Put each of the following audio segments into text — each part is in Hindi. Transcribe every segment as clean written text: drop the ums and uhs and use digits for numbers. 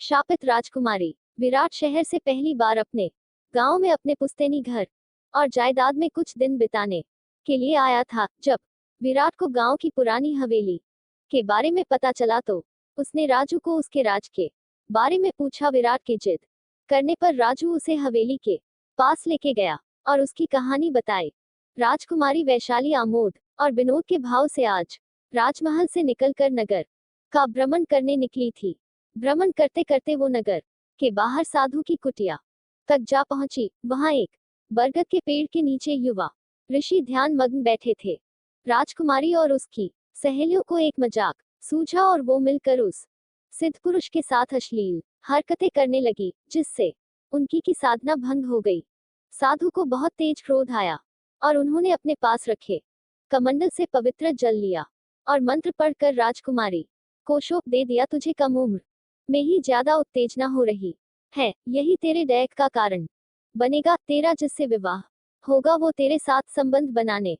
शापित राजकुमारी। विराट शहर से पहली बार अपने गांव में अपने पुश्तैनी घर और जायदाद में कुछ दिन बिताने के लिए आया था। जब विराट को गांव की पुरानी हवेली के बारे में पता चला तो उसने राजू को उसके राज के बारे में पूछा। विराट की जिद करने पर राजू उसे हवेली के पास लेके गया और उसकी कहानी बताई। राजकुमारी वैशाली आमोद और विनोद के भाव से आज राजमहल से निकलकर नगर का भ्रमण करने निकली थी। भ्रमण करते करते वो नगर के बाहर साधु की कुटिया तक जा पहुंची। वहां एक बरगद के पेड़ के नीचे युवा ऋषि ध्यान मग्न बैठे थे। राजकुमारी और उसकी सहेलियों को एक मजाक सूझा और वो मिलकर उस सिद्ध पुरुष के साथ अश्लील हरकतें करने लगी, जिससे उनकी की साधना भंग हो गई। साधु को बहुत तेज क्रोध आया और उन्होंने अपने पास रखे कमंडल से पवित्र जल लिया और मंत्र पढ़कर राजकुमारी को शाप दे दिया। तुझे कम उम्र में ही ज्यादा उत्तेजना हो रही है, यही तेरे दैक का कारण बनेगा। तेरा जिससे विवाह होगा वो तेरे साथ संबंध बनाने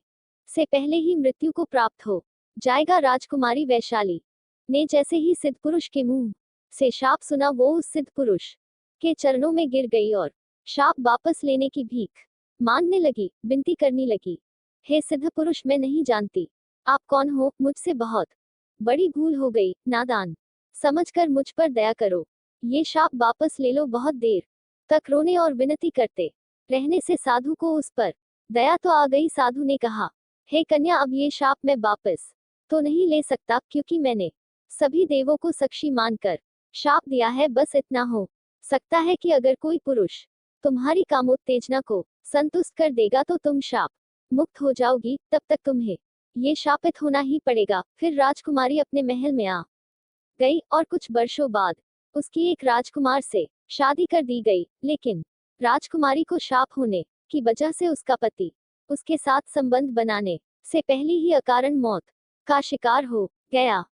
से पहले ही मृत्यु को प्राप्त हो जाएगा। राजकुमारी वैशाली ने जैसे ही सिद्ध पुरुष के मुंह से शाप सुना वो उस सिद्ध पुरुष के चरणों में गिर गई और शाप वापस लेने की भीख मांगने लगी, विनती करने लगी। हे सिद्ध पुरुष, मैं नहीं जानती आप कौन हो, मुझसे बहुत बड़ी भूल हो गई, नादान समझकर मुझ पर दया करो, ये शाप वापस ले लो। बहुत देर तक रोने और विनती करते रहने से साधु को उस पर दया तो आ गई। साधु ने कहा, हे कन्या, अब ये शाप मैं वापस तो नहीं ले सकता, क्योंकि मैंने सभी देवों को साक्षी मानकर शाप दिया है। बस इतना हो सकता है कि अगर कोई पुरुष तुम्हारी कामोत्तेजना को संतुष्ट कर देगा तो तुम शाप मुक्त हो जाओगी, तब तक तुम्हें ये शापित होना ही पड़ेगा। फिर राजकुमारी अपने महल में आ गई और कुछ वर्षों बाद उसकी एक राजकुमार से शादी कर दी गई। लेकिन राजकुमारी को शाप होने की वजह से उसका पति उसके साथ संबंध बनाने से पहले ही अकारण मौत का शिकार हो गया।